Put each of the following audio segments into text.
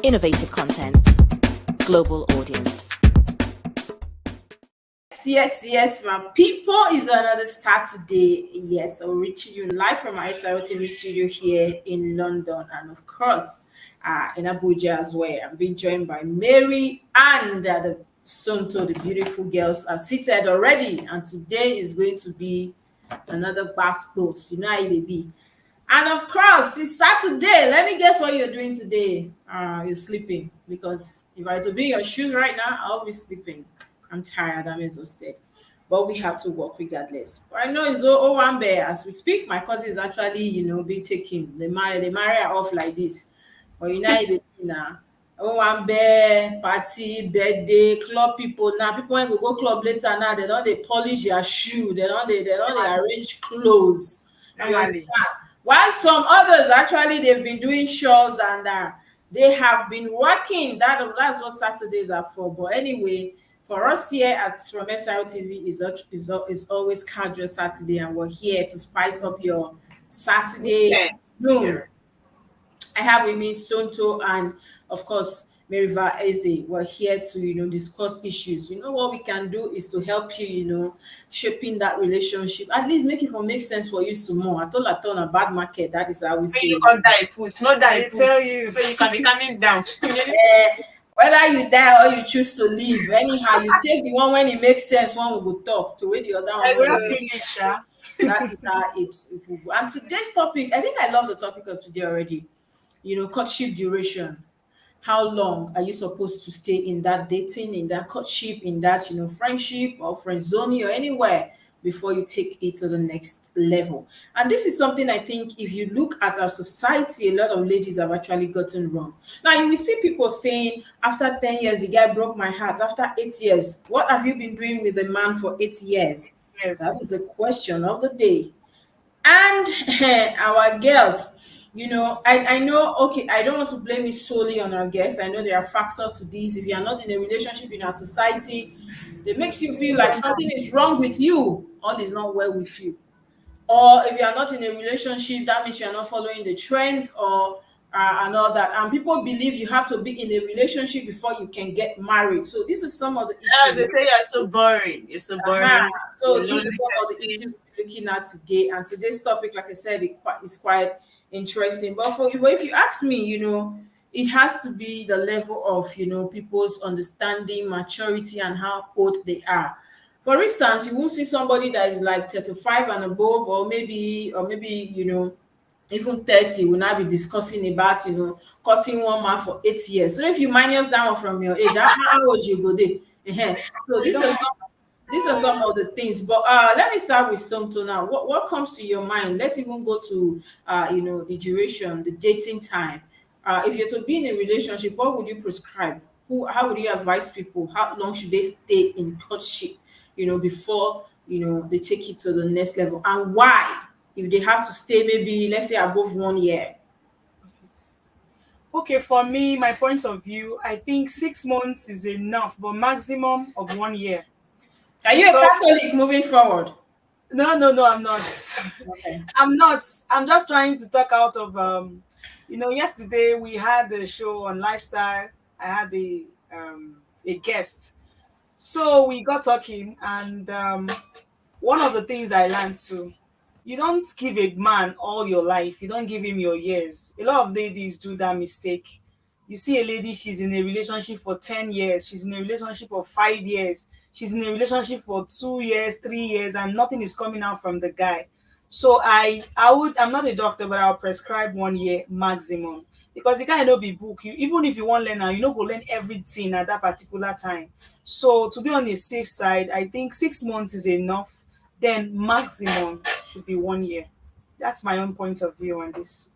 innovative content, global audience. Yes, my people. It's another Saturday. Yes, I'm reaching you live from our SRO studio here in London, and of course, in Abuja as well. I'm being joined by Mary and the Sonto. The beautiful girls are seated already, and today is going to be another bass post. You know how it be. And of course, it's Saturday. Let me guess what you're doing today. You're sleeping, because if I were to be in your shoes right now, I'll be sleeping. I'm tired. I'm exhausted. But we have to work regardless. But I know it's all one bear. As we speak, my cousin is actually, be taking. They marry her off like this. But you know, the now. Oh, one bear, party, birthday, club people. Now, people when go club later now, they polish their shoe. They arrange clothes. You understand? While some others actually they've been doing shows and they have been working. That's what Saturdays are for. But anyway, for us here at from SRO TV is always casual Saturday, and we're here to spice up your Saturday noon. I have with me Sonto and of course Meriva Eze. We're here to discuss issues. You know what we can do is to help you, shaping that relationship. At least make it make sense for you some more. I told a bad market. That is how we say You it. can't die put, not die put. tell you. So you can be coming down. Whether you die or you choose to live, anyhow, you take the one when it makes sense. One will go talk to the other one. Yes, will go. That is how it will go. And today's topic, I think I love the topic of today already. Courtship duration. How long are you supposed to stay in that dating, in that courtship, in that friendship or friend zone or anywhere before you take it to the next level? And this is something I think if you look at our society, a lot of ladies have actually gotten wrong. Now you will see people saying, after 10 years, the guy broke my heart. After 8 years, what have you been doing with a man for 8 years? Yes. That is the question of the day. And our girls, I know, okay, I don't want to blame it solely on our guests. I know there are factors to this. If you are not in a relationship in our society, it makes you feel like something is wrong with you, all is not well with you. Or if you are not in a relationship, that means you are not following the trend or and all that. And people believe you have to be in a relationship before you can get married. So this is some of the As issues. they say, you're so boring. You're so boring. So You're these are some of the issues we're looking at today. And today's topic, like I said, is quite interesting. But if you ask me, it has to be the level of people's understanding, maturity, and how old they are. For instance, you won't see somebody that is like 35 and above, or maybe even 30 will now be discussing about cutting one man for 8 years. So if you minus that one from your age, how old you go there? So these are some of the things. But let me start with Somto now. What comes to your mind? Let's even go to the duration, the dating time. If you're to be in a relationship, what would you prescribe? How would you advise people? How long should they stay in courtship, before they take it to the next level? And why? If they have to stay maybe, let's say, above 1 year. Okay, for me, my point of view, I think 6 months is enough, but maximum of 1 year. Are you a Catholic moving forward? No, I'm not. Okay. I'm not. I'm just trying to talk out of yesterday we had a show on lifestyle. I had a guest. So we got talking, and one of the things I learned too, you don't give a man all your life. You don't give him your years. A lot of ladies do that mistake. You see a lady, she's in a relationship for 10 years. She's in a relationship for 5 years. She's in a relationship for 2 years, 3 years, and nothing is coming out from the guy. So I'm not a doctor, but I'll prescribe 1 year maximum. Because the guy no be book. Even if you want to learn now, you know go learn everything at that particular time. So to be on the safe side, I think 6 months is enough. Then maximum should be 1 year. That's my own point of view on this.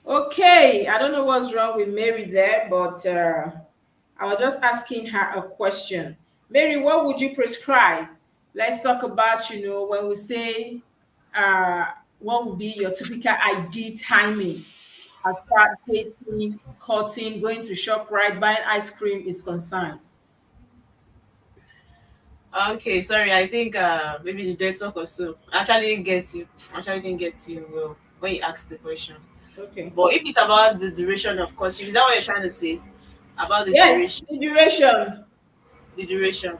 Okay, I don't know what's wrong with Mary there, but I was just asking her a question. Mary, what would you prescribe? let's talk about, when we say, what would be your typical ID timing as far as dating, cutting, going to shop, right, buying ice cream is concerned. Okay, sorry. I think maybe the network or so. Actually didn't get you. Actually didn't get you well when you asked the question. Okay. But if it's about the duration of courtship, is that what you're trying to say? About the Yes, duration, the duration. the duration.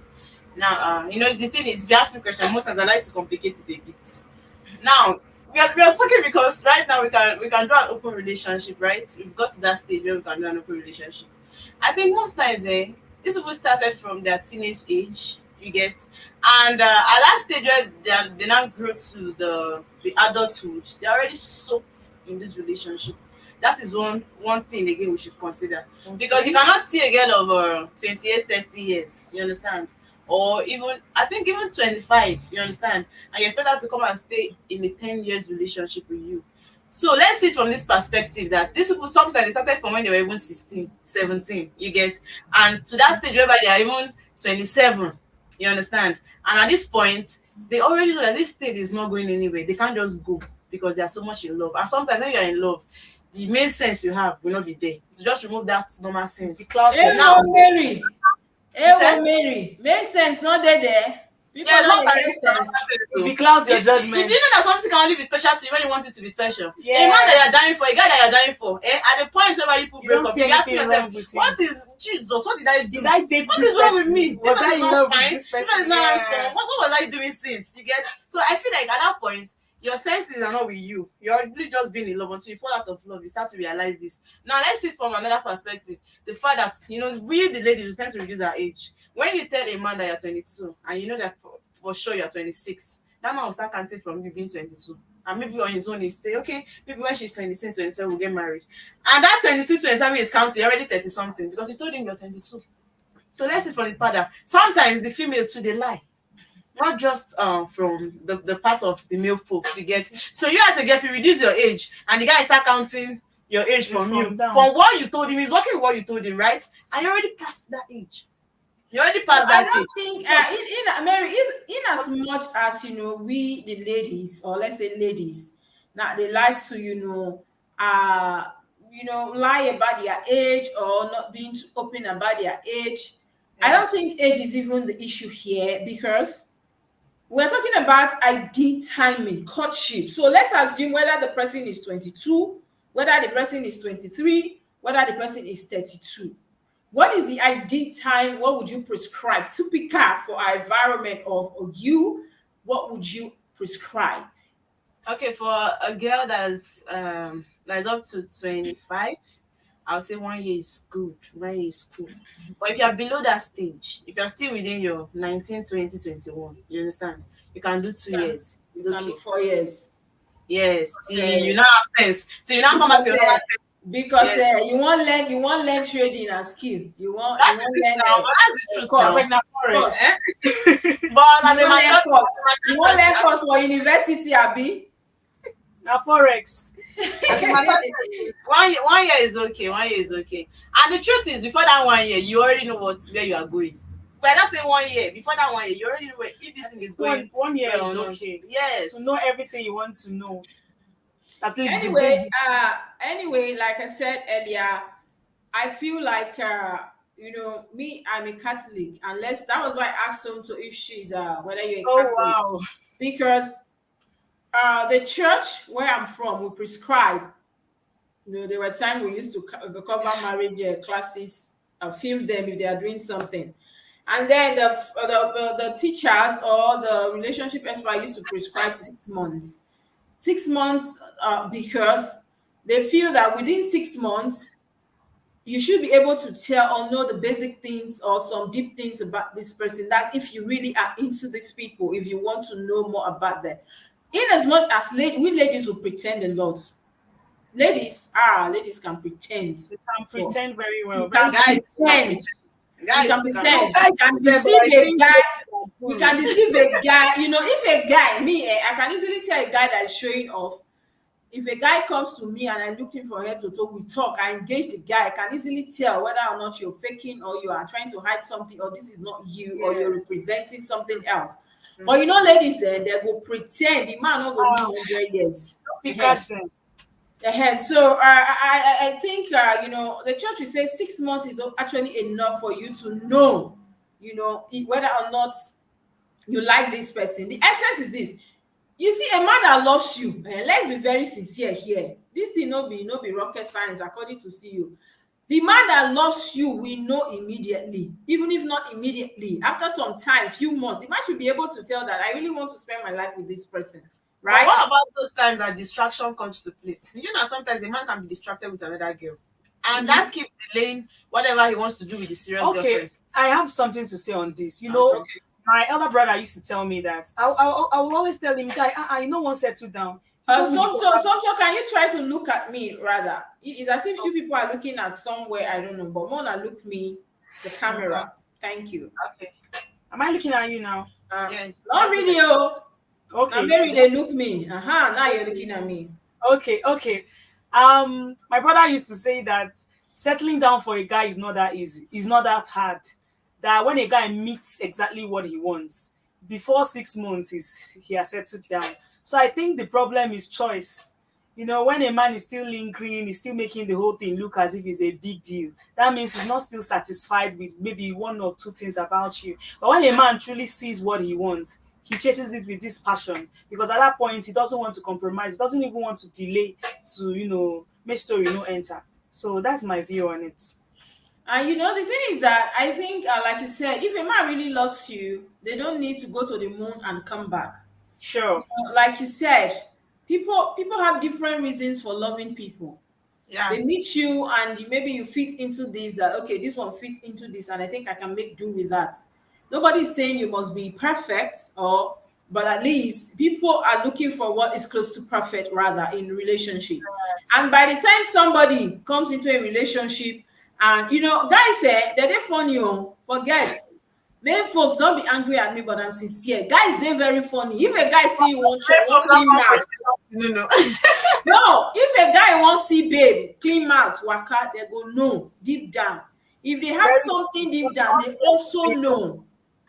Now, the thing is, if you ask me a question, most times I like to complicate it a bit. Now, we are talking because right now we can do an open relationship, right? We've got to that stage where we can do an open relationship. I think most times, these people started from their teenage age, you get, and at that stage where they now grow to the adulthood, they're already soaked in this relationship. That is one thing again we should consider, because you cannot see a girl of 28, 30 years, you understand, or even I think even 25, you understand, and you expect her to come and stay in a 10 years relationship with you. So let's see it from this perspective that these people sometimes they started from when they were even 16, 17, you get, and to that stage whereby they are even 27, you understand. And at this point, they already know that this state is not going anywhere. They can't just go because they are so much in love. And sometimes when you are in love, the main sense you have will not be there. So just remove that normal sense. Because Hey, Now, Mary. Hey, you said? Mary. Make sense, not there. People Yeah, don't not make like sense. it clouds your you judgment. do know that something can only be special to you when you want it to be special. Yeah. A man that you're dying for, a guy that you're dying for, at the point where you people You break don't up, see you ask anything yourself, wrong with him. what is Jesus? What did I do? Did I date What this is wrong with person? me? Was This I person in is love not with fine. this This person? person is not Yes. handsome. What was I doing since? You get? So I feel like at that point, your senses are not with you. You're really just being in love. Until you fall out of love, you start to realize this. Now let's see it from another perspective. The fact that we the ladies tend to reduce our age. When you tell a man that you're 22 and you know that for sure you're 26, that man will start counting from you being 22. And maybe on his own, he say, okay, maybe when she's 26, 27, we'll get married. And that 26, 27 is counting, you're already 30 something because you told him you're 22. So let's see from the father. Sometimes the female too, they lie. Not just from the part of the male folks, you get. So you as a girl, if you reduce your age and the guy start counting your age from you, down. from what you told him, he's working with what you told him, right? And you're already past that age. You're already past I that stage. don't think, Mary, in as much as we the ladies, or let's say ladies, now they like to lie about their age or not being too open about their age. I Yeah. don't think age is even the issue here, because we're talking about ID timing, courtship. So let's assume whether the person is 22, whether the person is 23, whether the person is 32. What is the ideal time? What would you prescribe? Typical for our environment of you, what would you prescribe? Okay, for a girl that's up to 25, I'll say 1 year is good. 1 year is cool. But if you're below that stage, if you're still within your 19, 20, 21, you understand? You can do 2 years. It's You can do okay. 4 years. Yes. Till you Okay. now have sense. Till you now come back to your normal sense. Because Yes. you want learn trading and skill. You want That is it learn now, but that's the truth now. course. Like Course. Eh? But as You a want learn mature course. You want learn person, course for university, Abi. Now forex. as a mature person, 1 year is okay. 1 year is okay. And the truth is, before that 1 year, you already know where you are going. But I don't say 1 year. Before that 1 year, you already know if this thing is going One year well is or not. okay. Yes. To know everything you want to know. At least the Anyway, basic. like I said earlier, I feel like me, I'm a Catholic. Unless that was why I asked Somto if she's whether you're a Oh Catholic, wow. because the church where I'm from will prescribe. There were times we used to cover marriage classes, film them if they are doing something, and then the teachers or the relationship expert used to prescribe 6 months. 6 months, because they feel that within 6 months you should be able to tell or know the basic things or some deep things about this person, that if you really are into these people, if you want to know more about them. In as much as we ladies will pretend a lot. Ladies can pretend. They can For pretend very you well. Very can good. Guys, pretend. You guys, can too can pretend. pretend. You can Guys, deceive I a think guy. they You are can good. deceive a guy. If a guy, I can easily tell a guy that is showing off. if a guy comes to me and I look him for head to toe, we talk, I engage the guy, I can easily tell whether or not you're faking or you are trying to hide something, or this is not you, or you're representing something else. But you know, ladies, they go pretend the man not go live 100 years. We catch them. So I think you know, the church will say 6 months is actually enough for you to know, you know, whether or not you like this person. The essence is this: you see, a man that loves you, let's be very sincere here. This thing no be rocket science, according to CEO. The man that loves you will know immediately, even if not immediately. After some time, few months, the man should be able to tell that I really want to spend my life with this person, right? But what about those times that distraction comes to play? You know, sometimes a man can be distracted with another girl, and that keeps delaying whatever he wants to do with the serious girlfriend. I have something to say on this. You know, my elder brother used to tell me that I will always tell him, guy, I know one settle down. So can you try to look at me rather? It's as if you people are looking at somewhere, I don't know, but more than look me, the camera. Thank you. Okay. Am I looking at you now? Yes. Not really. Okay. I'm very they look me. Now you're looking at me. Okay. My brother used to say that settling down for a guy is not that easy. It's not that hard. That when a guy meets exactly what he wants, before 6 months, he has settled down. So I think the problem is choice. You know, when a man is still lingering, he's still making the whole thing look as if it's a big deal. That means he's not still satisfied with maybe one or two things about you. But when a man truly sees what he wants, he chases it with this passion, because at that point he doesn't want to compromise. He doesn't even want to delay to, you know, make story no enter. So that's my view on it. And you know, the thing is that I think, like you said, if a man really loves you, they don't need to go to the moon and come back. Sure. Like you said, people have different reasons for loving people. Yeah. They meet you and maybe you fit into this, that okay, this one fits into this, and I think I can make do with that. Nobody's saying you must be perfect, but at least people are looking for what is close to perfect rather in relationship. Yes. And by the time somebody comes into a relationship, and you know, guys say that they funny, forget. Men folks, don't be angry at me, but I'm sincere. Guys, they're very funny. If a guy see you want clean mouth, no. If a guy wants see babe clean mouth, waka, they go no deep down. If they have something deep down, they also know,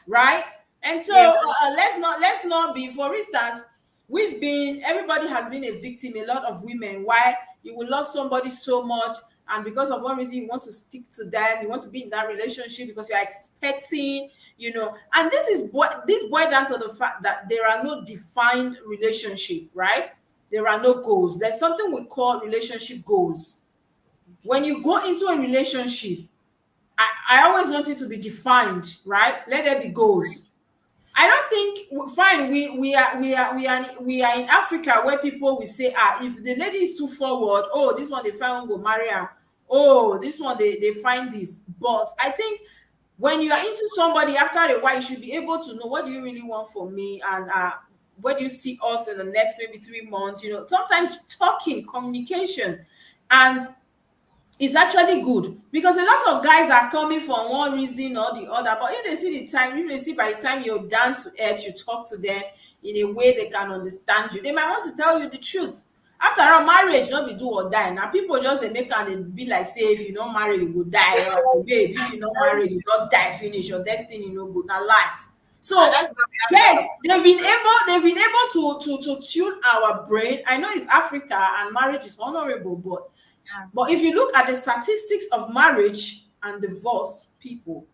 right? And so let's not be. For instance, everybody has been a victim. A lot of women. Why you will love somebody so much, and because of one reason you want to stick to them, you want to be in that relationship because you are expecting, you know. And this boils down to the fact that there are no defined relationship, right? There are no goals. There's something we call relationship goals. When you go into a relationship, I always want it to be defined, right? Let there be goals. I don't think fine. We are in Africa where people will say, if the lady is too forward, this one they find go marry her. This one they find this. But I think when you are into somebody, after a while, you should be able to know, what do you really want from me, and where do you see us in the next maybe 3 months? You know, sometimes talking, communication, and it's actually good, because a lot of guys are coming for one reason or the other. But if they see by the time you're down to earth, you talk to them in a way they can understand you, they might want to tell you the truth. After all, marriage not be do or die. Now people just they make and they be like, say, if you don't marry, you go die. Or say, babe, if you don't marry, you don't die. Finish your destiny, no good. Now lie. So yes, they've been able to tune our brain. I know it's Africa and marriage is honorable, but if you look at the statistics of marriage and divorce people,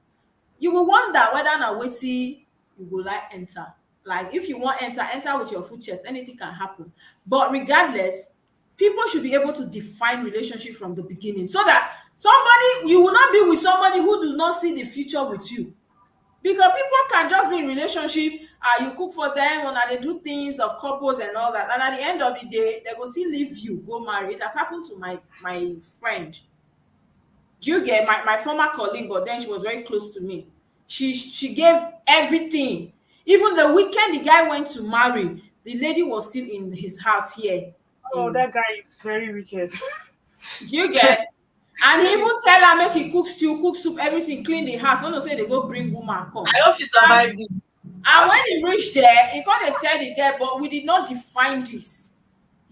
you will wonder whether now wetin you go like enter. Like if you want enter with your full chest, anything can happen. But regardless, people should be able to define relationship from the beginning, so that you will not be with somebody who does not see the future with you. Because people can just be in relationship, you cook for them, and they do things of couples and all that, and at the end of the day, they go still leave you, go marry. It has happened to my friend. Do you get my former colleague? But then she was very close to me. She gave everything. Even the weekend the guy went to marry, the lady was still in his house here. That guy is very wicked. Do you get? And he even tell her make he cook stew, cook soup, everything, clean the house. Don't say they go bring woman come. I hope she survived it. And when he reached there, he can't tell the girl, but we did not define this.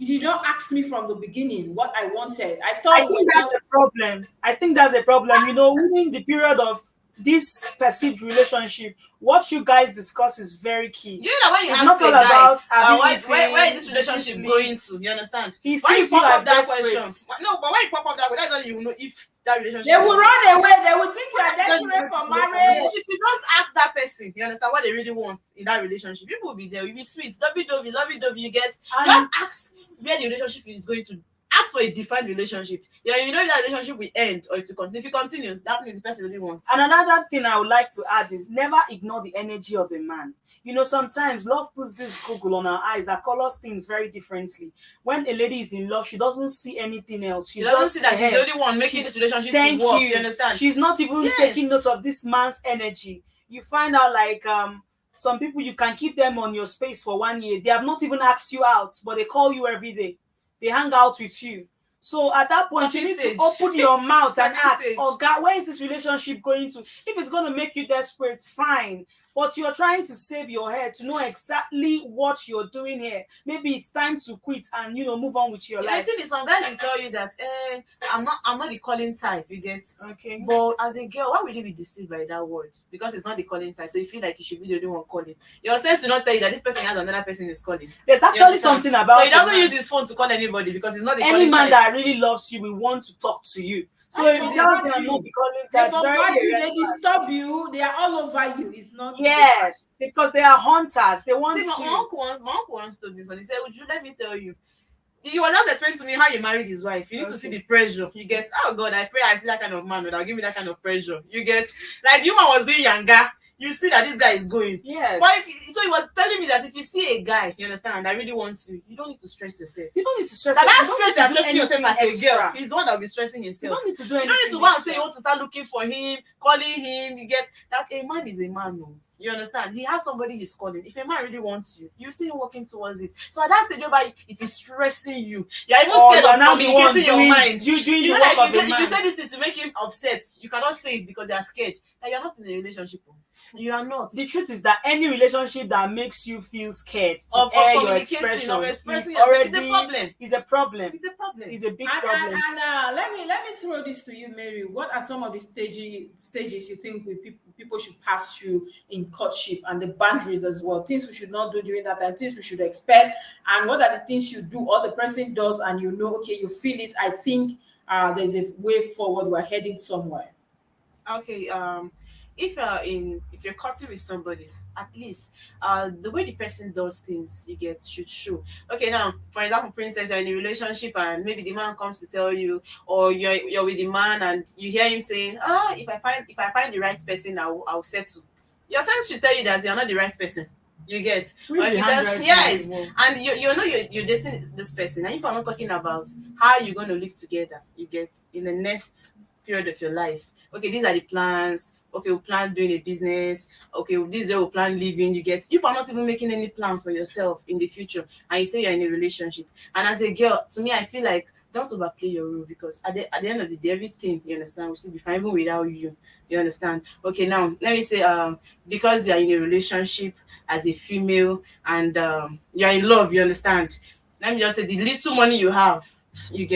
you did not ask me from the beginning what I wanted. I I thought think that's a problem. I think that's a problem. Within the period of this perceived relationship, what you guys discuss is very key. You know that when you It's ask not a all guy, about where is this relationship going to? You understand? He Why you sees you pop as up that desperate. question? No, but when you pop up that question, that's how you will know if that relationship. they will run away. They will think you are desperate for marriage. If you don't ask that person, you understand what they really want in that relationship, people will be there. You'll be sweet, lovey-dovey, lovey-dovey. You get just ask where the relationship is going to. Ask for a defined relationship. Yeah, you know if that relationship will end or if it continue. If it continues, that means the person really wants. And another thing I would like to add is never ignore the energy of a man. Sometimes love puts this Google on our eyes that colors things very differently. When a lady is in love, she doesn't see anything else. She doesn't see that she's the only one making this relationship Thank to work. you. You understand? She's not even taking note of this man's energy. You find out some people, you can keep them on your space for 1 year. They have not even asked you out, but they call you every day. They hang out with you. So at that point, you need to open your mouth and ask, oh God, where is this relationship going to? If it's going to make you desperate, fine. But you're trying to save your head to know exactly what you're doing here. Maybe it's time to quit and move on with your life. I think some guys will tell you that I'm not the calling type, you get. Okay. But as a girl, why would you be deceived by that word? Because it's not the calling type. So you feel like you should be the only one calling. Your sense will not tell you that this person has another person is calling. There's actually something about so he doesn't use his phone to call anybody because it's not the calling type. Any man that really loves you will want to talk to you. So if it tells you I'm not the calling type, they disturb you, they are all over you. It's not. Yes, because they are hunters. They want to. My uncle wants to be so. He said, "Would you let me tell you?" You were just explaining to me how you married his wife. You need to see the pressure. You get, oh God, I pray I see that kind of man that'll give me that kind of pressure. You get, like the woman was doing younger. You see that this guy is going. Yes. But so he was telling me that if you see a guy, you understand, that really wants you, you don't need to stress yourself. You don't need to stress yourself. That stress you're stressing yourself as a girl. He's the one that will be stressing himself. You don't need to do anything. You don't need to go and say you want to start looking for him, calling him. You get, like a man is a man, no. You understand? He has somebody he's calling. If a man really wants you, you see him working towards it. So at that stage whereby it is stressing you, you're even scared of communicating your mind. You know that if you say this thing to make him upset, you cannot say it because you're scared. Like you're not in a relationship. You are not. The truth is that any relationship that makes you feel scared to air your expression is already a problem. It's a problem. It's a problem. It's a big problem. And let me throw this to you, Mary. What are some of the stages you think people should pass through in courtship, and the boundaries as well? Things we should not do during that time, things we should expect, and what are the things you do or the person does, and okay, you feel it. I think there's a way forward. We're heading somewhere. Okay. If you're courting with somebody, at least the way the person does things should show. Okay, now for example, princess, you're in a relationship and maybe the man comes to tell you, or you're with the man and you hear him saying, if I find the right person, I'll settle. Your sense should tell you that you're not the right person. You get, really? Yes, and you're dating this person, and if I'm not talking about how you're going to live together, you get, in the next period of your life. Okay, these are the plans. Okay, we plan doing a business. Okay, this is where we plan living. You get, you are not even making any plans for yourself in the future, and you say you're in a relationship. And as a girl, to me, I feel like don't overplay your role, because at the end of the day, everything, you understand, will still be fine even without you. You understand? Okay, now let me say, because you are in a relationship as a female and you are in love, you understand? Let me just say, the little money you have, you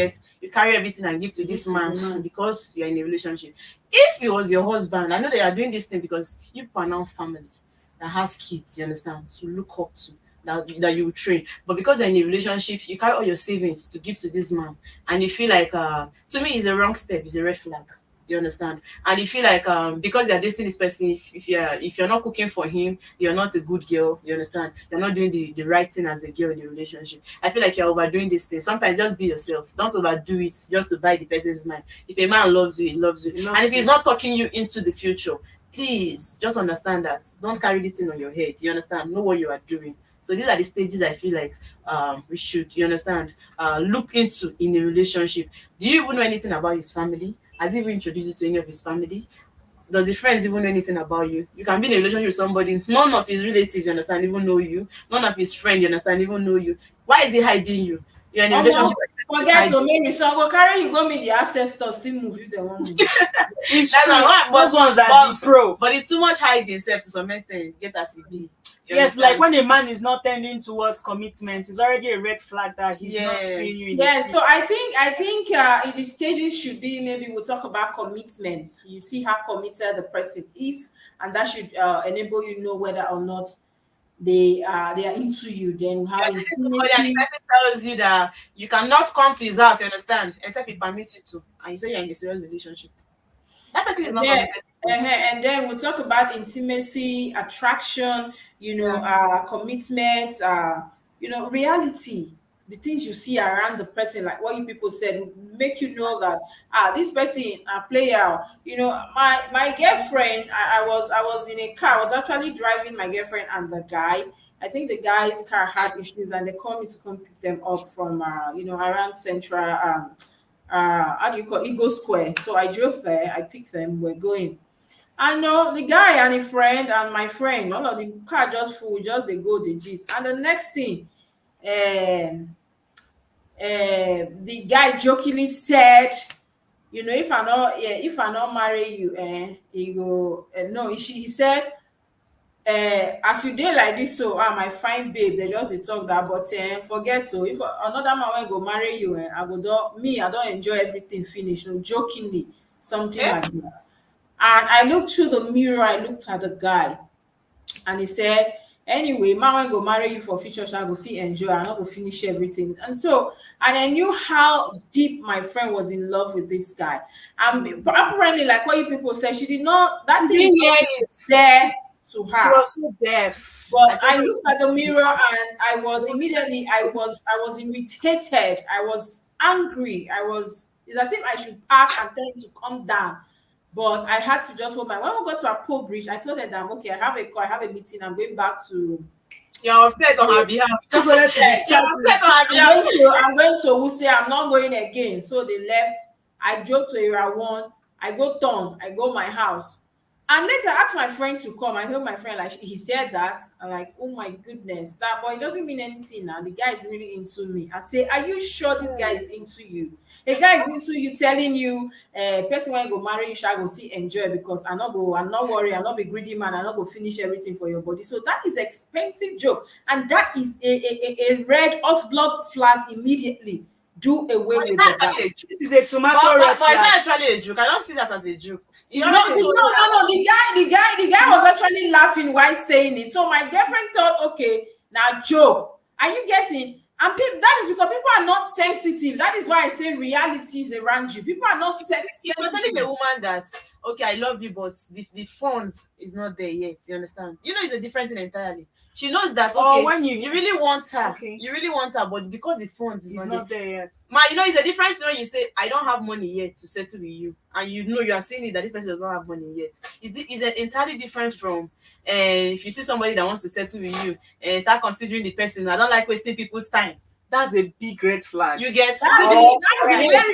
carry everything and give to this man because you're in a relationship. If it was your husband, I know they are doing this thing because you are now family that has kids, you understand, to look up to, that you train. But because you're in a relationship, you carry all your savings to give to this man, and you feel like, to me, it's a wrong step, it's a red flag. You understand? And you feel like because you're dating this person, if you're not cooking for him, you're not a good girl. You understand? You're not doing the right thing as a girl in the relationship. I feel like you're overdoing this thing. Sometimes just be yourself. Don't overdo it just to buy the person's mind. If a man loves you, he loves you. And if he's not talking you into the future, please just understand that. Don't carry this thing on your head. You understand? Know what you are doing. So these are the stages I feel like we should, you understand, look into in a relationship. Do you even know anything about his family? Has he even introduced you to any of his family? Does his friends even know anything about you? You can be in a relationship with somebody, none of his relatives, you understand, even know you. None of his friends, you understand, even know you. Why is he hiding you? You're in a relationship. Forget to marry, so I go carry you, go meet the ancestors, see move if they want move. It's true. Those ones are the pro. But it's too much hiding self to some extent. Get as it be. You Yes, like understand? when a man is not tending towards commitment, it's already a red flag that he's not seeing you in Yes. his Yeah, future. so I think in the stages should be, maybe we'll talk about commitment. You see how committed the person is, and that should enable you know whether or not they are into you. Then we have You're dating somebody and the intimacy. person tells you that you cannot come to his house, you understand, except he permits you to, and you say you're in a serious relationship. That person is And not then, committed to you. and then we'll talk about intimacy, attraction, Yeah. commitment, reality. The things you see around the person, like what you people said, will make you know that this person a player. My girlfriend. I was in a car. I was actually driving my girlfriend and the guy. I think the guy's car had issues, and they called me to come pick them up from around Central. How do you call Eagle Square? So I drove there, I picked them, we're going. And no, the guy and a friend and my friend, all of the car just full, just they go the gist. And the next thing, um, the guy jokingly said, if I not marry you, he go, no, he said, as you dey like this, so my fine babe, they just dey talk that, but forget to, if another man wey go marry you, I don enjoy everything finish, jokingly, something Eh? like that. And I looked through the mirror, I looked at the guy, and he said, anyway, man wey go marry you for future shall go see enjoy, I no go finish everything. And I knew how deep my friend was in love with this guy. And apparently, like what you people said, she did not, that You thing did didn't not hear even it. there to She her. was so deaf. I But said, I looked at the mirror and I was irritated. I was angry. It's as if I should park and tell him to come down. But I had to just hold my, when we got to a pole bridge, I told her that I'm okay, I have a call, I have a meeting, I'm going back to you're upset on her behalf. Just wanted to Yes, You're discharge upset you. on her behalf. I'm going to Wuse, I'm not going again. So they left. I drove to Area 1. I go turn. I go my house. And later I asked my friend to come. I told my friend, like, he said that. I'm like, oh my goodness, that boy doesn't mean anything now. The guy is really into me. I say, are you sure this guy is into you? A guy is into you, telling you, person when you go marry you shall go see enjoy, because I'm not worry, I'm not be greedy man, I'm not go finish everything for your body. So that is expensive joke. And that is a red hot blood flag immediately. Do away But it's with not the guy. actually a joke. This is a tomato But, red but it's flag. not actually a joke. I don't see that as a joke. He No, already told you that. no. The guy was actually laughing while saying it. So my girlfriend thought, okay, now joke. Are you getting? And people, that is because people are not sensitive. That is why I say reality is around you. People are not If you're telling sensitive. a woman that, okay, I love you, but the funds is not there yet, you understand? It's a different thing entirely. She knows that, Or okay, when you really want her. Okay. You really want her, but because the funds is He's not not there yet. there. It's a difference when you say, I don't have money yet to settle with you, and you are seeing it that this person does not have money yet. It's entirely different from if you see somebody that wants to settle with you and start considering the person. I don't like wasting people's time. That's a big red flag. You get That is Yes.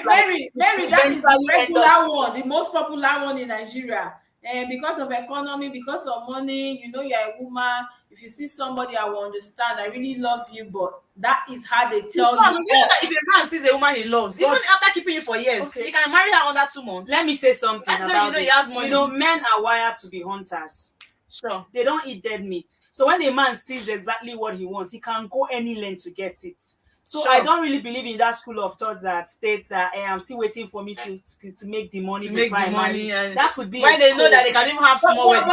Mary, that is the Eventually end up- regular one, the most popular one in Nigeria. And because of economy, because of money, you're a woman. If you see somebody, I will understand. I really love you, but that is how they tell Stop. you. You know that if a man sees a woman he loves, even But- after keeping you for years, Okay. he can marry her under 2 months. Let me say something That's when about you know this. he has money. Men are wired to be hunters. Sure. They don't eat dead meat. So when a man sees exactly what he wants, he can go any length to get it. So Sure. I don't really believe in that school of thought that states that I'm still waiting for me to make the money To make before the I money, marry. and That could be when a they know school. that they can even have small weddings.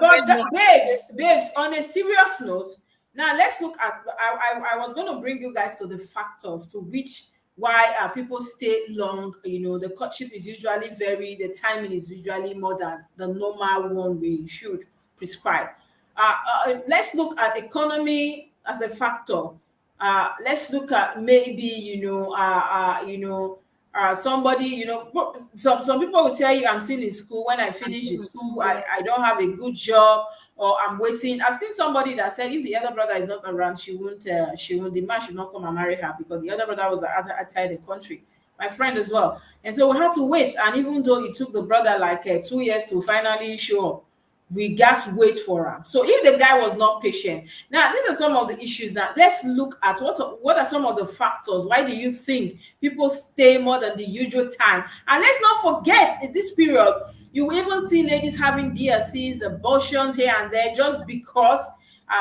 But babes, on a serious note, now let's look at. I was going to bring you guys to the factors to which why people stay long. The courtship is usually the timing is usually more than the normal one we should prescribe. Let's look at economy as a factor. Let's look at maybe somebody, some people will tell you, I'm still in school. When I finish the school, I don't have a good job, or I'm waiting. I've seen somebody that said if the other brother is not around, she won't the man should not come and marry her because the other brother was outside the country. My friend as well. And so we had to wait. And even though it took the brother like 2 years to finally show up, we just wait for him. So if the guy was not patient, now these are some of the issues. Now let's look at what are some of the factors. Why do you think people stay more than the usual time? And let's not forget, in this period, you will even see ladies having DSCs, abortions here and there, just because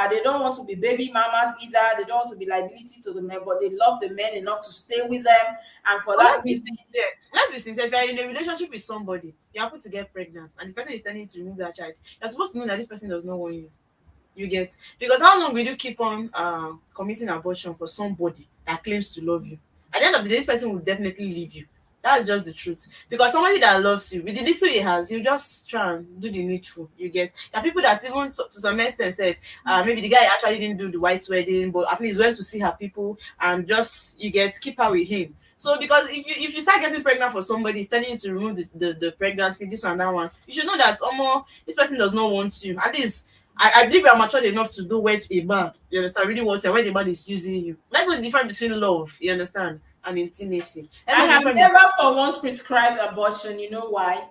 they don't want to be baby mamas either. They don't want to be liability to the men, but they love the men enough to stay with them. And for But that reason, let's be sincere. If you're in a relationship with somebody, you happen to get pregnant, and the person is telling you to remove that child, you're supposed to know that this person does not want you. You get, because how long will you keep on committing abortion for somebody that claims to love you? At the end of the day, this person will definitely leave you. That's just the truth. Because somebody that loves you, with the little he has, he'll just try and do the needful. You get, there are people that even to some extent said, maybe the guy actually didn't do the white wedding, but at least went to see her people and just, you get, keep her with him. So because if you start getting pregnant for somebody, he's telling you to remove the pregnancy, this one, that one, you should know that this person does not want you. At least I believe we are mature enough to know when a man, you understand, really wants you, when a man is using you. That's the difference between love, you understand, and intimacy. I have never for once prescribed abortion. You know why?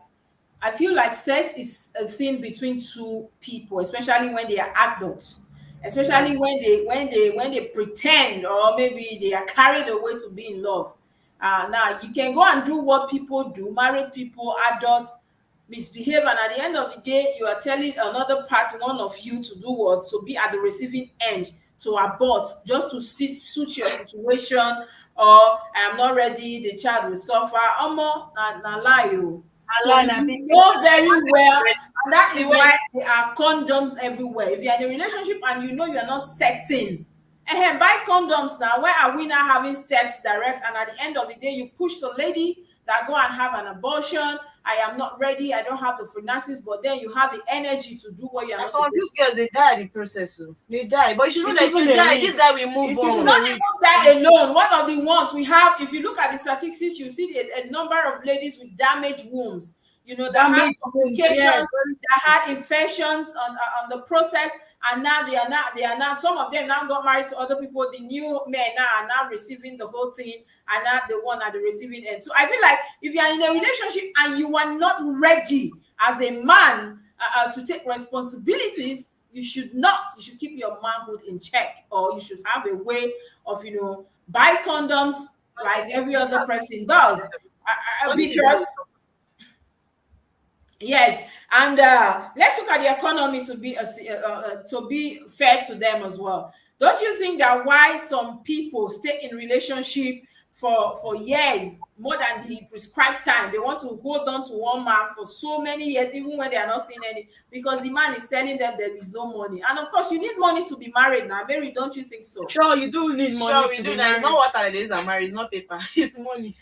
I feel like sex is a thing between two people, especially when they are adults, especially when they pretend, or maybe they are carried away to be in love. Now you can go and do what people do, married people, adults misbehave, and at the end of the day, you are telling another party, one of you, to do what? To be at the receiving end, to abort, just to suit your situation, or I am not ready, the child will suffer. Omo, na lie o. So if you know very well, and that is why there are condoms everywhere. If you're in a relationship and you know you're not certain, buy condoms now. Why are we not having sex direct? And at the end of the day, you push the lady that go and have an abortion. I am not ready. I don't have the finances, but then you have the energy to do what you're not some of supposed these to. girls, they die in the process. So they die. But you should know It's that if even you a die, risk. this guy will move It's on. even a Not risk. even that alone. One of the ones we have, if you look at the statistics, you see a number of ladies with damaged wombs, that had Damaged wombs, complications, yes. that had infections on the process, and now they are now some of them now got married to other people. The new men now are now receiving the whole thing, and not the one at the receiving end. So I feel like if you are in a relationship and you are not ready as a man to take responsibilities, you should keep your manhood in check, or you should have a way of buy condoms like every other person does, because yes. And let's look at the economy to be fair to them as well. Don't you think that why some people stay in relationship for years, more than the prescribed time, they want to hold on to one man for so many years, even when they are not seeing any, because the man is telling them there is no money? And of course, you need money to be married now. Mary, don't you think so? Sure, you do need money Sure, we to do be that. It's married. not water that is a marriage, it's not paper. It's money.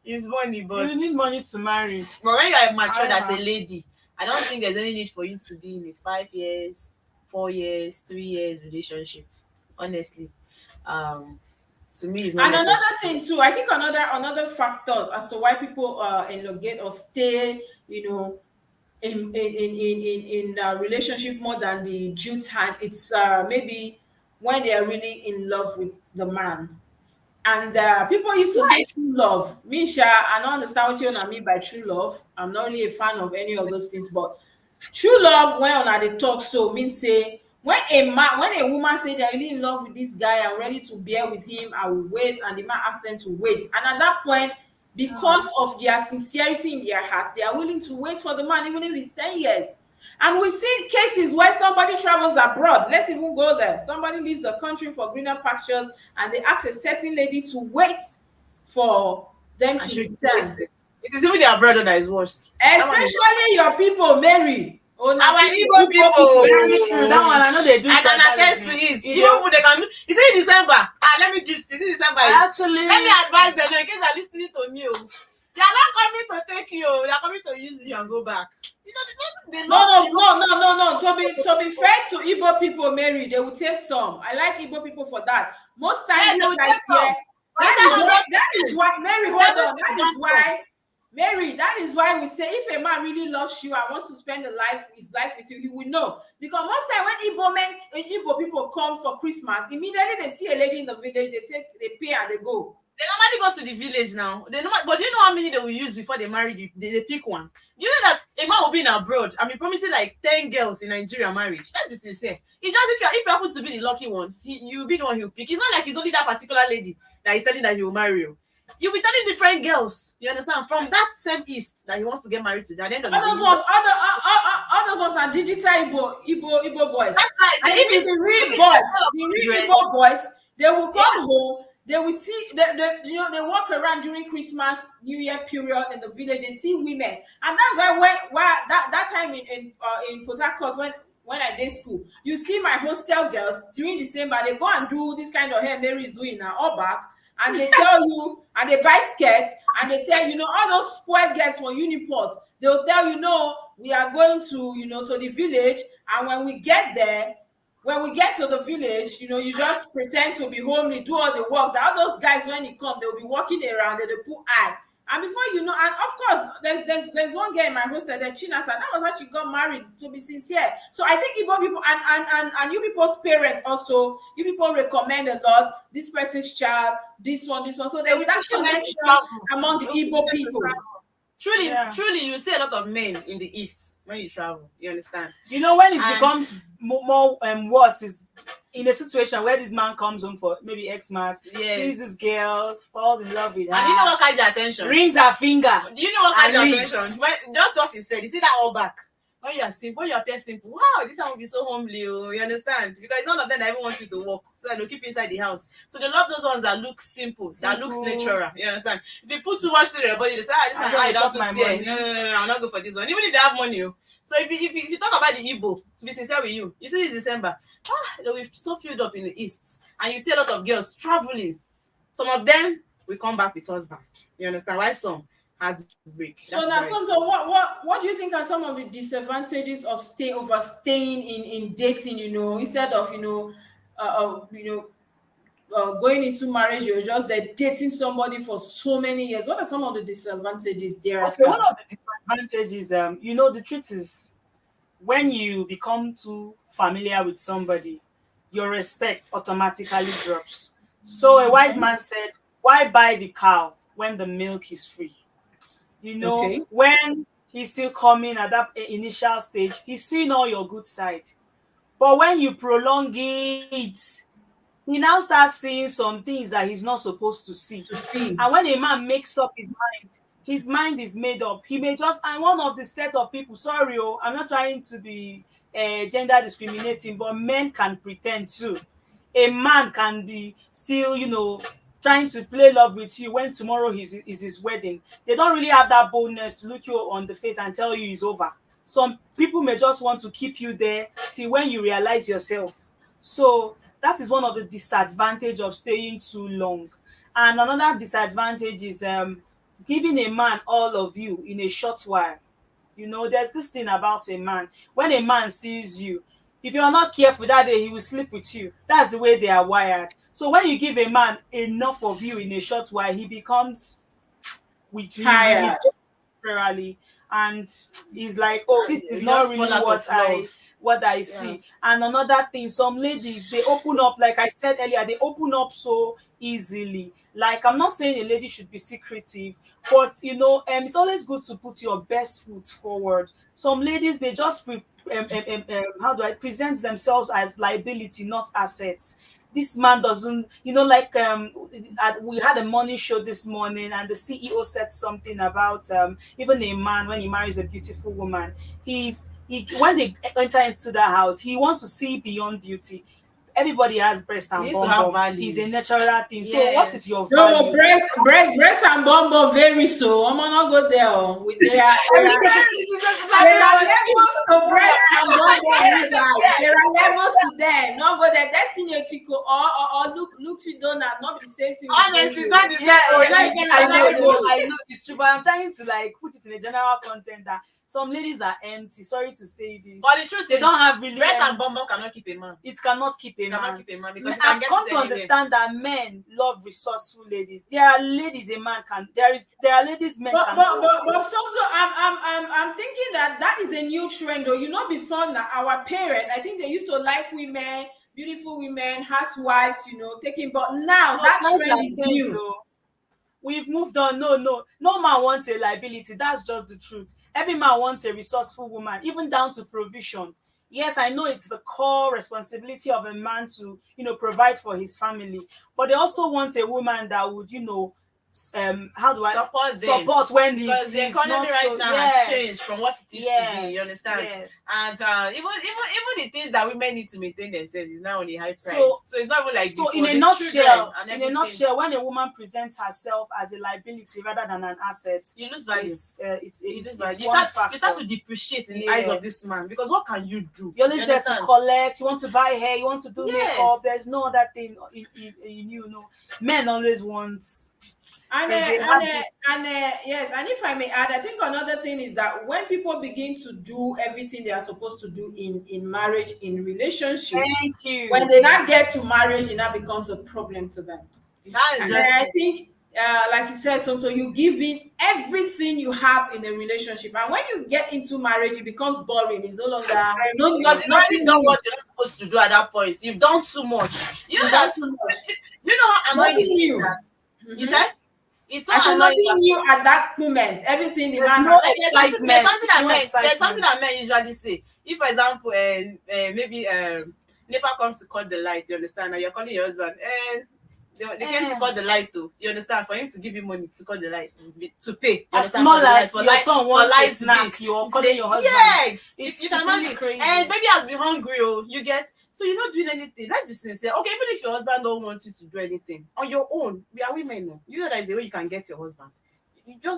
It's money, but You need money to marry. But when you are matured as a Uh-huh. lady, I don't think there's any need for you to be in a 5 years, 4 years, 3 years relationship. Honestly, to me, it's not And another necessary. thing too, I think another factor as to why people elongate or stay, in relationship more than the due time, it's maybe when they are really in love with the man. And people used to say true love. Misha, I don't understand what you mean by true love. I'm not really a fan of any of those things, but true love, when una dey talk so, mean say when a woman say they're really in love with this guy, I'm ready to bear with him, I will wait, and the man asks them to wait. And at that point, because of their sincerity in their hearts, they are willing to wait for the man, even if it's 10 years. And we've seen cases where somebody travels abroad. Let's even go there. Somebody leaves the country for greener pastures, and they ask a certain lady to wait for them I to should return. wait. It is even their brother that is worse. That one is Especially your people, Mary. Oh, our Igbo people. Very true. That one I know they do. I can attest to it. Even when they can do. Is it December? Let me just see. This December is. Actually, Let me advise them in case they're listening to news. They are not coming to take you. They are coming to use you and go back. They No. To be fair to Igbo people, Mary, they will take some. I like Igbo people for that. Most times, Yes, they these will guys take some. here. That is why, Mary, hold on. That is why we say if a man really loves you and wants to spend his life with you, he will know. Because most time when Igbo people come for Christmas, immediately they see a lady in the village, they pay and they go. They normally go to the village now. But do you know how many they will use before they marry? They pick one. Do you know that a man will be in abroad and be promising like 10 girls in Nigeria marriage? Let's be sincere. It's just if you happen to be the lucky one, you'll be the one he'll pick. It's not like it's only that particular lady that is telling that he will marry you. You'll be telling different girls, you understand, from that same east that he wants to get married to. At the end of the day, others ones are digital Igbo boys. that's like, And if it's the real boys, the real Igbo boys, they will come home. They will see, they walk around during Christmas, New Year period in the village. They see women, and that's why that time in Port Harcourt when I did school, you see my hostel girls during December. They go and do this kind of hair Mary is doing now, all back, and they tell you, and they buy skirts, and they tell all those spoiled girls from Uniport. They'll tell we are going to to the village, and when we get there. When we get to the village, you just pretend to be homely, do all the work. All those guys, when they come, they'll be walking around, they'll put eye. And before and of course, there's one girl in my hostel, the Chinasa, that was how she got married, to be sincere. So I think Igbo people and you people's parents also, you people recommend a lot, this person's child, this one. So there's that connection among the Igbo people. Truly, you see a lot of men in the East when you travel. You understand? When it becomes more worse is in a situation where this man comes home for maybe Xmas, sees this girl, falls in love with her. And you know what kind of attention? Rings her finger. Do you know what kind of attention? Just what he said. You see that all back? When you are simple, when you appear simple, wow, this one will be so homely, you understand? Because none of them that even want you to work, so that they'll keep you inside the house. So they love those ones that look simple. That looks natural, you understand? If you put too much to their body, they say, this is how you don't see. No, I'll not go for this one. Even if they have money. So if you talk about the Igbo, to be sincere with you see this December, they'll be so filled up in the East. And you see a lot of girls traveling. Some of them will come back with husband. You understand? Why some? Break. So what do you think are some of the disadvantages of staying in dating? Instead of going into marriage, you're just dating somebody for so many years. What are some of the disadvantages there? Okay, one of the disadvantages, the truth is, when you become too familiar with somebody, your respect automatically drops. So a wise man said, "Why buy the cow when the milk is free?" When he's still coming at that initial stage, he's seeing all your good side. But when you prolong it, he now starts seeing some things that he's not supposed to see. And when a man makes up his mind is made up. He may just, and one of the set of people, sorry, I'm not trying to be gender discriminating, but men can pretend too. A man can be still, trying to play love with you when tomorrow is his wedding. They don't really have that boldness to look you on the face and tell you it's over. Some people may just want to keep you there till when you realize yourself. So that is one of the disadvantages of staying too long. And another disadvantage is giving a man all of you in a short while. There's this thing about a man. When a man sees you, if you're not careful that day, he will sleep with you. That's the way they are wired. So when you give a man enough of you in a short while, he becomes tired. And he's like, this is not really what I see. And another thing, some ladies, they open up, like I said earlier, they open up so easily. Like, I'm not saying a lady should be secretive, but it's always good to put your best foot forward. Some ladies, they just present themselves as liability, not assets. This man doesn't, we had a morning show this morning, and the CEO said something about even a man, when he marries a beautiful woman, when they enter into the house, he wants to see beyond beauty. Everybody has breast and bum. It's a natural thing. Yes. So what is your value? No, breast and bum vary. So I'm not go there. There are levels to breast and bum. There are levels to them. Not go there. Destiny or look to donor. Not the same thing. Honestly, it's not the same. I know it's true, but I'm trying to put it in a general content that some ladies are empty. Sorry to say this, but the truth they don't have really breast and bum cannot keep a man. It cannot keep a man. Because I've come to understand that men love resourceful ladies. There are ladies a man can. There are ladies men can. But sometimes I'm thinking that is a new trend, though. Before now, our parents, I think they used to like women, beautiful women, housewives, taking. But now that trend is new. we've moved on. No man wants a liability. That's just the truth. Every man wants a resourceful woman, even down to provision. Yes, I know it's the core responsibility of a man to, provide for his family, but they also want a woman that would, how do I support when because the he's economy not right so, now yes, has changed from what it used to be. You yes, understand? yes. And even the things that women need to maintain themselves is now on a high price. So it's not even like So before, in a the nutshell, children and everything, when a woman presents herself as a liability rather than an asset, you lose value. You start to depreciate in the eyes of this man, because what can you do? You're always there to collect. You want to buy hair. You want to do Yes. makeup. There's no other thing in you. Men always want. Yes, and if I may add, I think another thing is that when people begin to do everything they are supposed to do in marriage, in relationship, Thank you. when they now get to marriage, it now becomes a problem to them. That is And just I think, like you said, so you give in everything you have in a relationship, and when you get into marriage, it becomes boring. It's no longer because you've already done what you're not supposed to do at that point. You've done too much. You know that. You know how annoying it is that you said. It's so annoying. Nothing new at that moment. Everything the man no has. There's something that men usually say. If, for example, maybe NEPA comes to cut the light, you understand? And you're calling your husband, they came to cut the light too. You understand? For him to give you money to cut the light, to pay. As small as your son wants a snack, you're calling your husband. Yes, you can imagine. Crazy. And baby has been hungry. You get. So you're not doing anything. Let's be sincere. Okay, even if your husband don't want you to do anything on your own, we are women. No, you know that is the way you can get your husband.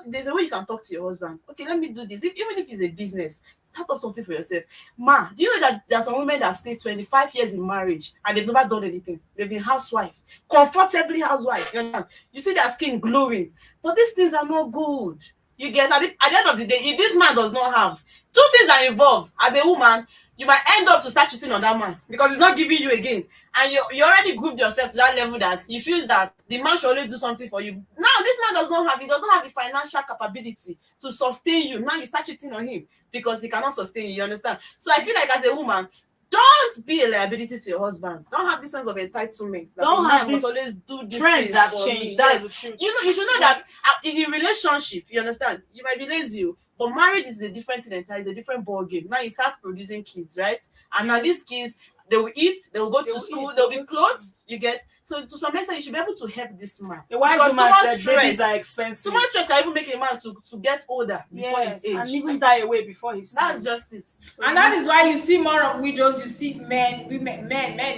There's a way you can talk to your husband. Okay, let me do this. Even if it's a business, start up something for yourself. Ma, do you know that there are some women that have stayed 25 years in marriage and they've never done anything? They've been housewife, comfortably housewife. You see their skin glowing, but these things are not good. You get at the end of the day, if this man does not have, two things are involved. As a woman, you might end up to start cheating on that man because he's not giving you again, and you already grooved yourself to that level that you feel that the man should always do something for you. Now this man does not have the financial capability to sustain you. Now you start cheating on him because he cannot sustain you. You understand? So I feel like as a woman, don't be a liability to your husband. Don't have this sense of entitlement. Don't have this. Always do this. Trends have changed. That's the truth. You should know that in a relationship, you understand, you might be lazy, but marriage is a different thing entirely. It's a different ball game. Now you start producing kids, right? And now these kids, they will eat, they will go to school, they'll be clothed. You get. So to some extent, you should be able to help this man. The wise woman said babies are expensive. Too much stress can even make a man to get older before his age, and even die away before his time. That's just it. So and that is why you see more of widows. You see men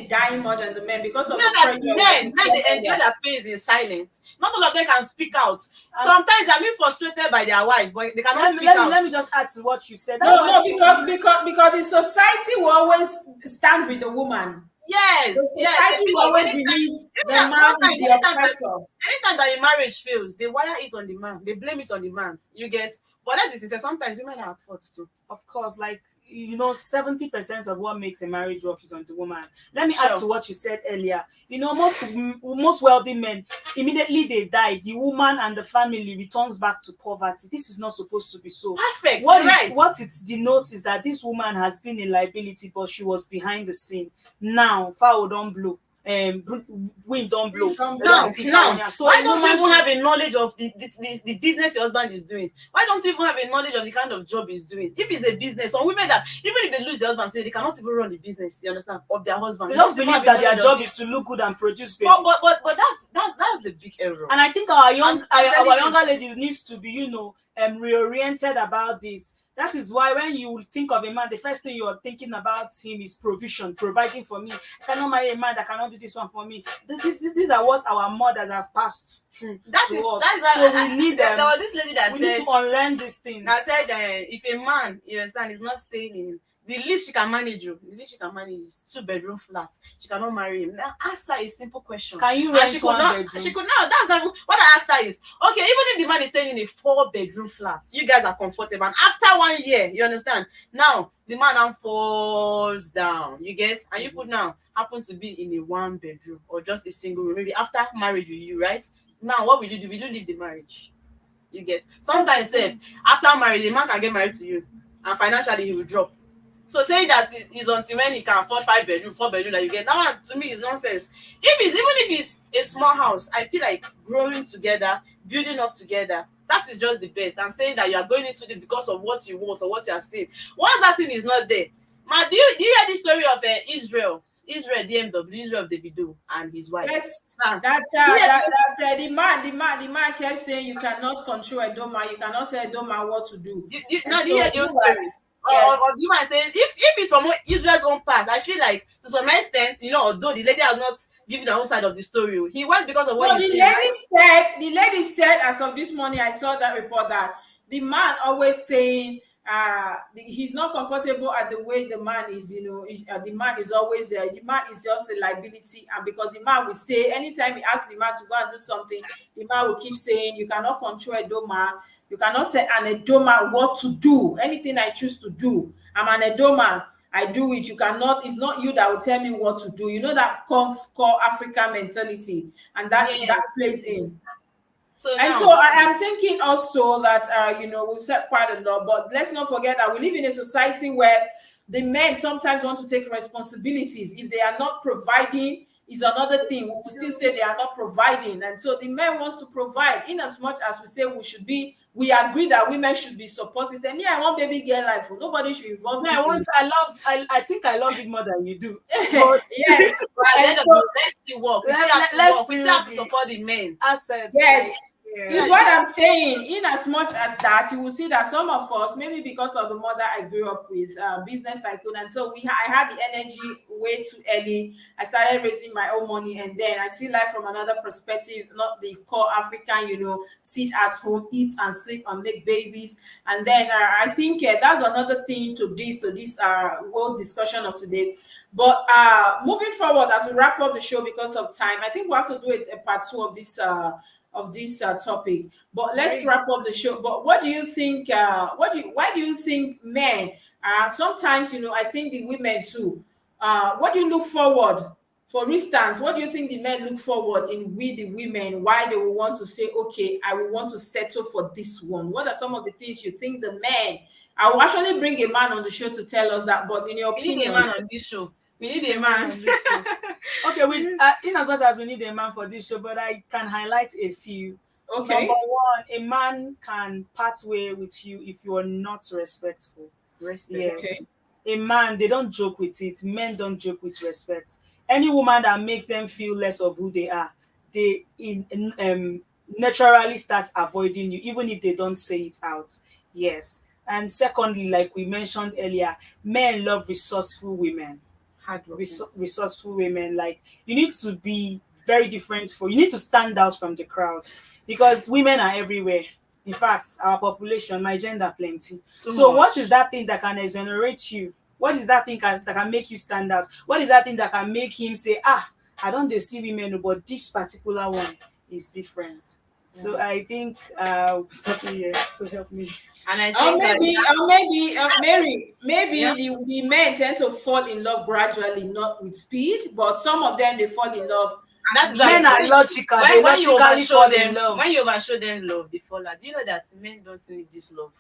dying more than the men because of the pressure. Men they enjoy their pains in silence. Not all of them can speak out. Sometimes they're being frustrated by their wife, but they cannot speak out. Let me just add to what you said. Because the society will always stand with the woman. Yes, society will always believe the man is the oppressor. Anytime that a marriage fails, they wire it on the man. They blame it on the man. You get. But let's be sincere, sometimes women are at fault too. Of course, 70% of what makes a marriage work is on the woman. Let me add to what you said earlier. Most wealthy men, immediately they die, the woman and the family returns back to poverty. This is not supposed to be so. Perfect. What it denotes is that this woman has been a liability, but she was behind the scene. Now, foul don't blow. Wind don't blow. Now, so why don't you even have a knowledge of the business your husband is doing? Why don't you even have a knowledge of the kind of job he's doing? If it's a business, some women that even if they lose their husband, so they cannot even run the business. You understand? Of their husband, they just believe that their job is to look good and produce babies. But that's a big error. And I think our younger ladies needs to be reoriented about this. That is why when you think of a man, the first thing you're thinking about him is provision, providing for me. I cannot marry a man that cannot do this one for me. These are what our mothers have passed through to us. So we need them. There was this lady that we said, need to unlearn these things. I said, if a man, you understand, is not staying in the least she can manage is 2-bedroom flat. She cannot marry him. Now ask her a simple question. Can you rent one bedroom? She could not. That's not what I asked her is, okay, even if the man is staying in a 4-bedroom flat, you guys are comfortable. And after 1 year, you understand? Now the man now falls down. You get? And you could now happen to be in a 1-bedroom or just a single room. Maybe after marriage with you, right? Now what will you do? Will you leave the marriage? You get? Sometimes after marriage, the man can get married to you and financially he will drop. So saying that is until when he can afford 5 bedroom, 4 bedroom that you get, that one to me is nonsense. Even if it's a small house, I feel like growing together, building up together, that is just the best. And saying that you are going into this because of what you want or what you are seeing. Once that thing is not there, man, do you hear the story of Israel DMW, Israel Davido and his wife? Yes, Now, the man kept saying you cannot control a doma, you cannot tell a doma what to do. Now do you hear the whole story? Yes. Or do you mind saying if it's from Israel's own part, I feel like to some extent, although the lady has not given the whole side of the story, he went because of what No, he the lady said as of this morning, I saw that report that the man always saying he's not comfortable at the way the man is, the man is always there. The man is just a liability, and because the man will say anytime he asks the man to go and do something, the man will keep saying you cannot control a Edo man, you cannot say an Edo man what to do. Anything I choose to do, I'm an Edo man, I do it. You cannot, it's not you that will tell me what to do. You know that core African mentality, and that plays in. So I am thinking also that we've said quite a lot, but let's not forget that we live in a society where the men sometimes want to take responsibilities. If they are not providing, is another thing. We will still say they are not providing, and so the man wants to provide. In as much as we say we agree that women should be supportive. Then I want baby girl life. Nobody should involve me. I think I love it more than you do. But yes, let's still work. We still have to support the men. Assets. Yes. Is what I'm saying. In as much as that, you will see that some of us, maybe because of the mother I grew up with, business tycoon, and so I had the energy way too early. I started raising my own money, and then I see life from another perspective, not the core African, sit at home, eat and sleep and make babies. And then I think that's another thing to this whole discussion of today. But moving forward, as we wrap up the show because of time, I think we have to do a part 2 of this topic. But let's wrap up the show. But what do you think? Why do you think men? Sometimes I think the women too. What do you look forward? For instance, what do you think the men look forward in the women? Why they will want to say, okay, I will want to settle for this one? What are some of the things you think the men? I will actually bring a man on the show to tell us that. But in your opinion, we need a man on this show. We need a man. Okay, in as much as we need a man for this show, but I can highlight a few. Okay. Number one, a man can part way with you if you are not respectful. Yes. Okay. A man, they don't joke with it. Men don't joke with respect. Any woman that makes them feel less of who they are, they naturally starts avoiding you, even if they don't say it out. Yes. And secondly, like we mentioned earlier, men love resourceful women. Resourceful women. Like, you need to be very different you need to stand out from the crowd, because women are everywhere. In fact, our population, my gender plenty. So what is that thing that can exonerate you? What is that thing that can make you stand out? What is that thing that can make him say, I don't see women, but this particular one is different? So I think stopping here. So help me. And I think maybe the men tend to fall in love gradually, not with speed. But some of them, they fall in love. And that's men are logical. When you overshow them love, they fall out. Do you know that men don't need this love?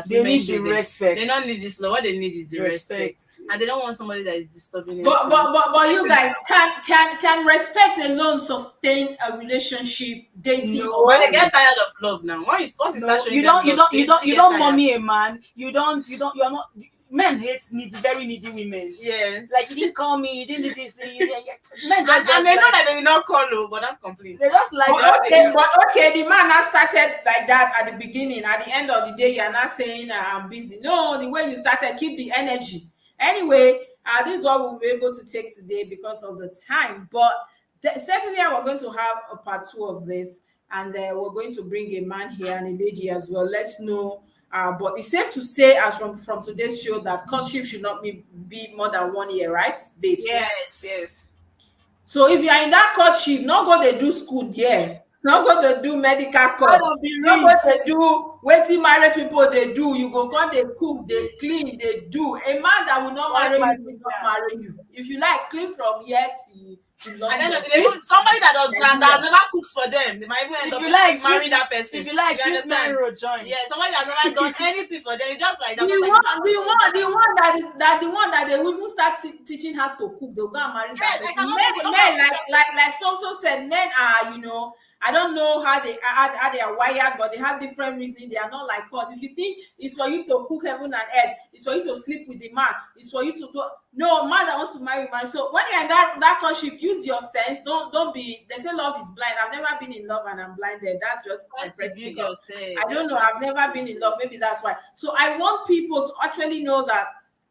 They need the respect. They don't need this love. What they need is the respect. And they don't want somebody that is disturbing them. But you guys, can respect alone sustain a relationship, dating? No, when they get tired of love now. Once you start showing you don't mommy a man. You are not. Men hate very needy women. Yes. Like, you didn't call me, you didn't do this thing. Men and they know that they did not call you, but that's complete. They just like the man now started like that at the beginning. At the end of the day, you're not saying I'm busy. No, the way you started, keep the energy. Anyway, this is what we'll be able to take today because of the time. But certainly we're going to have a part 2 of this, and we're going to bring a man here and a lady as well. Let's know. But it's safe to say, as from today's show, that courtship should not be more than 1 year, right, babes? Yes. So if you are in that courtship, not go to do school there, not go to do medical course, not go to do waiting married people they do. You go come, they cook, they clean, they do. A man that will not marry you will not marry you. If you like, clean from here to to love And then them. somebody that has never cooked for them, they might even end If up you like marrying that person. If you like, You sweet man understand? road join. Yeah, somebody that's never done anything for them. It's just like that. The one that they will even start teaching how to cook, they'll go and marry that Yes, I person. cannot cook, Like Somto said, men are, I don't know how they are wired, but they have different reasoning. They are not like us. If you think it's for you to cook heaven and earth, it's for you to sleep with the man, it's for you to do man that wants to marry man. So when you're in that courtship, use your sense. Don't be. They say love is blind. I've never been in love and I'm blinded. That's just my perspective. I don't know. I've never been in love. Maybe that's why. So I want people to actually know that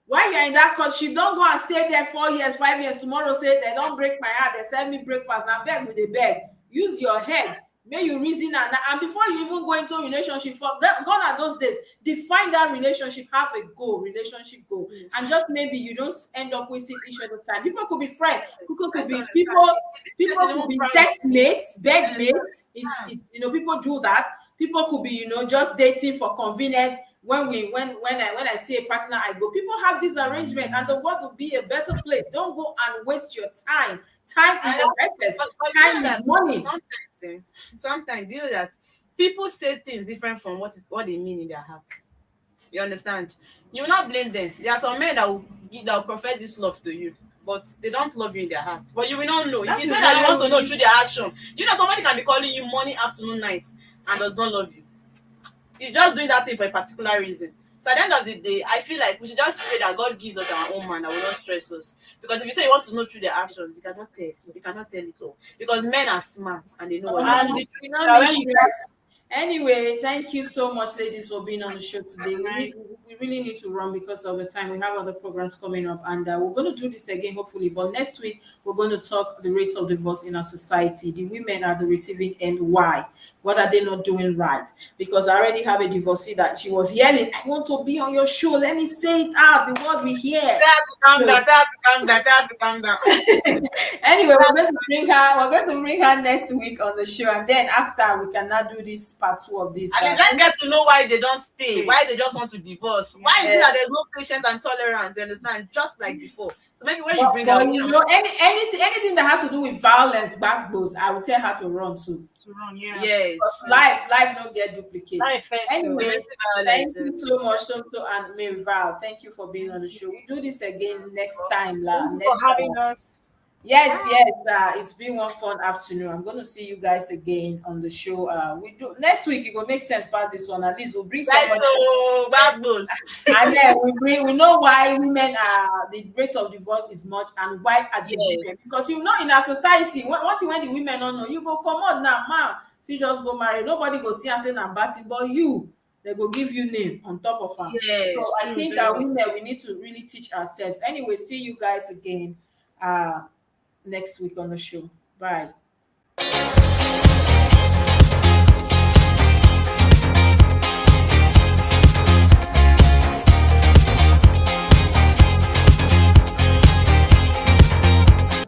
while you're in that courtship, don't go and stay there 4 years, 5 years. Tomorrow say they don't break my heart. They send me breakfast. Now beg with a beg. Use your head. May you reason and before you even go into a relationship, gone are those days. Define that relationship. Have a goal, relationship goal, and just maybe you don't end up wasting each other's time. People could be friends. People could be people could be sex mates, bed mates. It's people do that. People could be just dating for convenience. When I see a partner, I go. People have this arrangement, and the world will be a better place. Don't go and waste your time. Time is your essence. Time is money. Sometimes you know that people say things different from what they mean in their hearts. You understand? You will not blame them. There are some men that will profess this love to you, but they don't love you in their hearts. But you will not know. If you say that you want to know through their action, somebody can be calling you morning, afternoon, night, and does not love you. He's just doing that thing for a particular reason. So at the end of the day, I feel like we should just pray that God gives us our own man that will not stress us. Because if you say you want to know through their actions, you cannot tell it all. Because men are smart and they know what they do. Anyway, thank you so much, ladies, for being on the show today. We really need to run because of the time. We have other programs coming up, and we're going to do this again, hopefully. But next week, we're going to talk the rates of divorce in our society. The women are the receiving end. Why? What are they not doing right? Because I already have a divorcee that she was yelling, "I want to be on your show. Let me say it out. The word we hear." Calm down. Anyway, we're going to bring her next week on the show, and then after we can now do this part 2 of this. And then get to know why they don't stay, why they just want to divorce. Why is it that there's no patience and tolerance? You understand? Just like before. So maybe when you bring out anything that has to do with violence, basketballs, I will tell her to run too. Yeah. Yes. Life don't get duplicated. Anyway, thank you so much, Somto and Merival. Thank you for being on the show. We'll do this again next time. Thank you for having us. Yes. It's been one fun afternoon. I'm going to see you guys again on the show. We do next week. It will make sense past this one. At least we'll bring someone else. And then we know why women are the rate of divorce is much and why are the women, because in our society when the women don't know, you go come on now, man. If you just go marry, nobody go see and say I'm batting, but they go give you name on top of them. Yes, so I think that women, we need to really teach ourselves. Anyway, see you guys again next week on the show. Bye.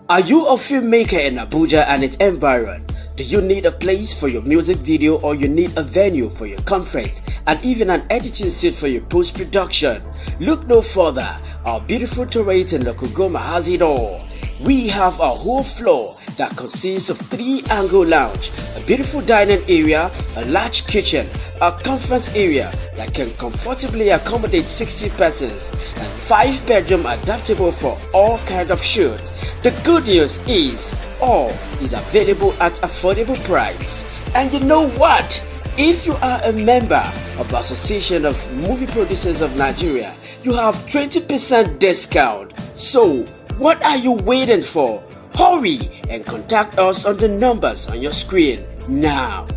Are you a filmmaker in Abuja and its environ? Do you need a place for your music video, or you need a venue for your conference and even an editing suite for your post-production? Look no further. Our beautiful turret in Lokugoma has it all. We have a whole floor that consists of 3-angle lounge, a beautiful dining area, a large kitchen, a conference area that can comfortably accommodate 60 persons, and 5-bedroom adaptable for all kind of shoots. The good news is all is available at affordable price. And you know what? If you are a member of the Association of Movie Producers of Nigeria, you have 20% discount. So what are you waiting for? Hurry and contact us on the numbers on your screen now.